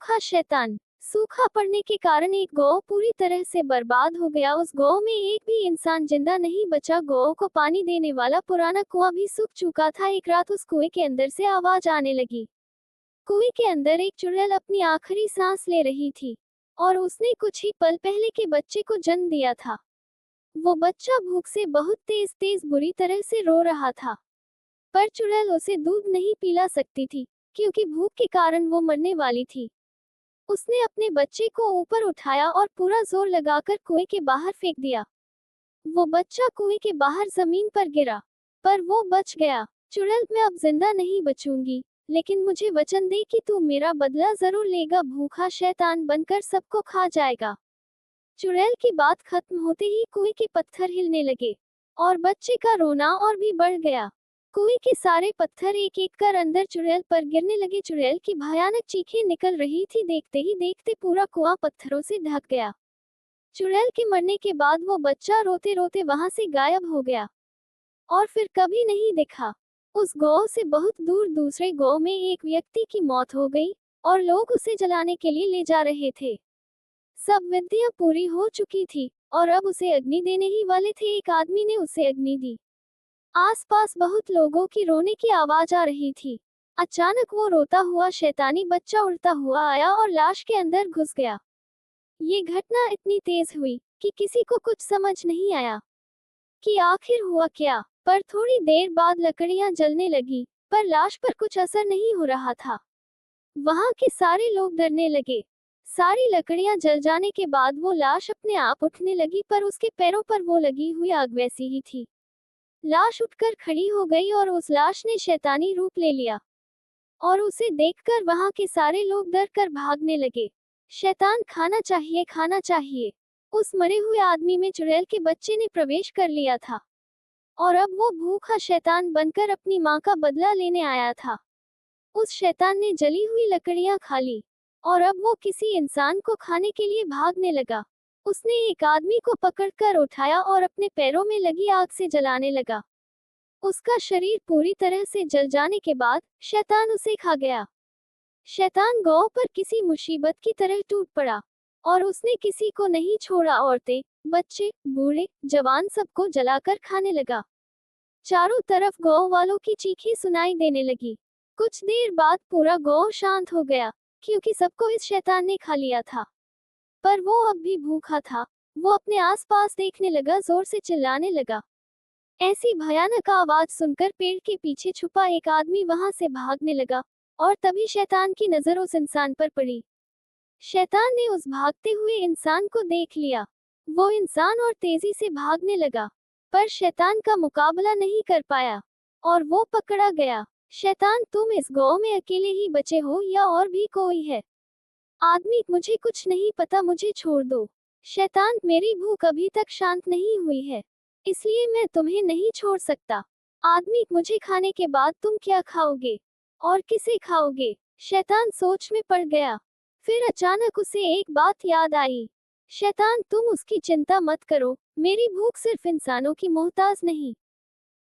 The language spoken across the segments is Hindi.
भूखा शैतान। सूखा पड़ने के कारण एक गौ पूरी तरह से बर्बाद हो गया। उस गौ में एक भी इंसान जिंदा नहीं बचा। गौ को पानी देने वाला पुराना कुआं भी सूख चुका था। एक रात उस कुएं के अंदर से आवाज आने लगी। कुएं के अंदर एक चुड़ैल अपनी आखिरी सांस ले रही थी और उसने कुछ ही पल पहले के बच्चे को जन्म दिया था। वो बच्चा भूख से बहुत तेज तेज बुरी तरह से रो रहा था, पर चुड़ैल उसे दूध नहीं पिला सकती थी क्योंकि भूख के कारण वो मरने वाली थी। उसने अपने बच्चे को ऊपर उठाया और पूरा जोर लगाकर कुएं के बाहर फेंक दिया। वो बच्चा कुएं के बाहर जमीन पर गिरा, पर वो बच गया। चुड़ैल, मैं अब जिंदा नहीं बचूंगी, लेकिन मुझे वचन दे कि तू मेरा बदला जरूर लेगा। भूखा शैतान बनकर सबको खा जाएगा। चुड़ैल की बात खत्म होते ही कुएं के पत्थर हिलने लगे और बच्चे का रोना और भी बढ़ गया। कुएं के सारे पत्थर एक एक कर अंदर चुड़ैल पर गिरने लगे। चुड़ैल की भयानक चीखें निकल रही थी। देखते ही देखते पूरा कुआं पत्थरों से ढक गया। चुड़ैल के मरने के बाद वो बच्चा रोते रोते वहां से गायब हो गया और फिर कभी नहीं दिखा। उस गौ से बहुत दूर दूसरे गौ में एक व्यक्ति की मौत हो गई और लोग उसे जलाने के लिए ले जा रहे थे। सब विधियां पूरी हो चुकी थी और अब उसे अग्नि देने ही वाले थे। एक आदमी ने उसे अग्नि दी। आसपास बहुत लोगों की रोने की आवाज आ रही थी। अचानक वो रोता हुआ शैतानी बच्चा उड़ता हुआ आया और लाश के अंदर घुस गया। ये घटना इतनी तेज हुई कि किसी को कुछ समझ नहीं आया कि आखिर हुआ क्या। पर थोड़ी देर बाद लकड़ियां जलने लगी, पर लाश पर कुछ असर नहीं हो रहा था। वहां के सारे लोग डरने लगे। सारी लकड़ियां जल जाने के बाद वो लाश अपने आप उठने लगी, पर उसके पैरों पर वो लगी हुई आग वैसी ही थी। लाश उठकर खड़ी हो गई और उस लाश ने शैतानी रूप ले लिया और उसे देखकर वहां के सारे लोग डर कर भागने लगे। शैतान, खाना चाहिए, खाना चाहिए। उस मरे हुए आदमी में चुड़ैल के बच्चे ने प्रवेश कर लिया था और अब वो भूखा शैतान बनकर अपनी मां का बदला लेने आया था। उस शैतान ने जली हुई लकड़ियां खा ली और अब वो किसी इंसान को खाने के लिए भागने लगा। उसने एक आदमी को पकड़कर उठाया और अपने पैरों में लगी आग से जलाने लगा। उसका शरीर पूरी तरह से जल जाने के बाद शैतान उसे खा गया। शैतान गौ पर किसी मुसीबत की तरह टूट पड़ा और उसने किसी को नहीं छोड़ा। औरतें, बच्चे, बूढ़े, जवान सबको जलाकर खाने लगा। चारों तरफ गौ वालों की चीखें सुनाई देने लगी। कुछ देर बाद पूरा गौ शांत हो गया क्योंकि सबको इस शैतान ने खा लिया था, पर वो अब भी भूखा था। वो अपने आसपास देखने लगा, जोर से चिल्लाने लगा। ऐसी भयानक आवाज सुनकर पेड़ के पीछे छुपा एक आदमी वहां से भागने लगा और तभी शैतान की नजर उस इंसान पर पड़ी। शैतान ने उस भागते हुए इंसान को देख लिया। वो इंसान और तेजी से भागने लगा, पर शैतान का मुकाबला नहीं कर पाया और वो पकड़ा गया। शैतान, तुम इस गांव में अकेले ही बचे हो या और भी कोई है? आदमी, मुझे कुछ नहीं पता, मुझे छोड़ दो। शैतान, मेरी भूख अभी तक शांत नहीं हुई है, इसलिए मैं तुम्हें नहीं छोड़ सकता। आदमी, मुझे खाने के बाद तुम क्या खाओगे और किसे खाओगे? शैतान सोच में पड़ गया। फिर अचानक उसे एक बात याद आई। शैतान, तुम उसकी चिंता मत करो, मेरी भूख सिर्फ इंसानों की मोहताज नहीं,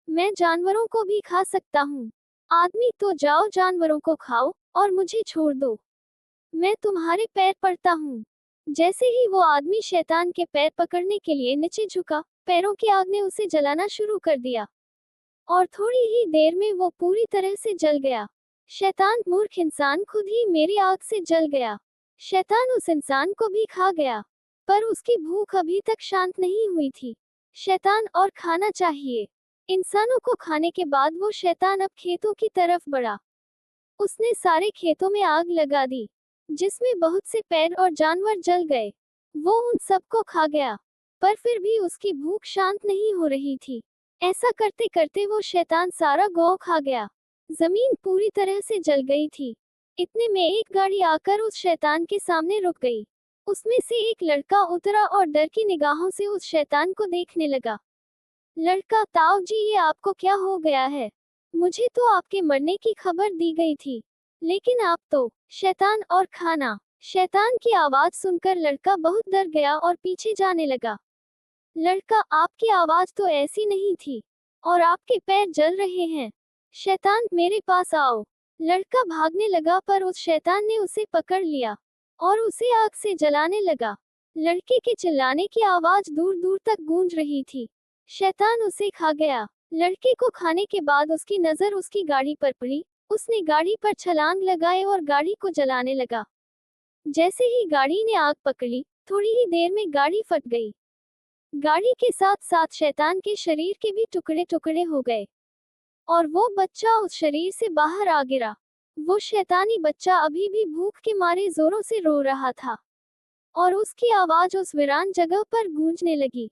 मैं जानवरों को भी खा सकता हूँ। आदमी, तो जाओ जानवरों को खाओ और मुझे छोड़ दो, मैं तुम्हारे पैर पड़ता हूँ। जैसे ही वो आदमी शैतान के पैर पकड़ने के लिए नीचे झुका, पैरों की आग ने उसे जलाना शुरू कर दिया और थोड़ी ही देर में वो पूरी तरह से जल गया। शैतान, मूर्ख इंसान, खुद ही मेरी आग से जल गया। शैतान उस इंसान को भी खा गया, पर उसकी भूख अभी तक शांत नहीं हुई थी। शैतान, और खाना चाहिए। इंसानों को खाने के बाद वो शैतान अब खेतों की तरफ बढ़ा। उसने सारे खेतों में आग लगा दी, जिसमें बहुत से पेड़ और जानवर जल गए। वो उन सबको खा गया, पर फिर भी उसकी भूख शांत नहीं हो रही थी। ऐसा करते करते वो शैतान सारा गौ खा गया। जमीन पूरी तरह से जल गई थी। इतने में एक गाड़ी आकर उस शैतान के सामने रुक गई। उसमें से एक लड़का उतरा और डर की निगाहों से उस शैतान को देखने लगा। लड़का, ताऊ जी, ये आपको क्या हो गया है? मुझे तो आपके मरने की खबर दी गई थी, लेकिन आप तो शैतान और खाना। शैतान की आवाज सुनकर लड़का बहुत डर गया और पीछे जाने लगा। लड़का, आपकी आवाज तो ऐसी नहीं थी और आपके पैर जल रहे हैं। शैतान, मेरे पास आओ। लड़का भागने लगा, पर उस शैतान ने उसे पकड़ लिया और उसे आग से जलाने लगा। लड़के के चिल्लाने की आवाज दूर दूर तक गूंज रही थी। शैतान उसे खा गया। लड़के को खाने के बाद उसकी नजर उसकी गाड़ी पर पड़ी। उसने गाड़ी पर छलांग लगाए और गाड़ी को जलाने लगा। जैसे ही गाड़ी ने आग पकड़ी, थोड़ी ही देर में गाड़ी फट गई। गाड़ी के साथ साथ शैतान के शरीर के भी टुकड़े टुकड़े हो गए और वो बच्चा उस शरीर से बाहर आ गिरा। वो शैतानी बच्चा अभी भी भूख के मारे जोरों से रो रहा था और उसकी आवाज उस वीरान जगह पर गूंजने लगी।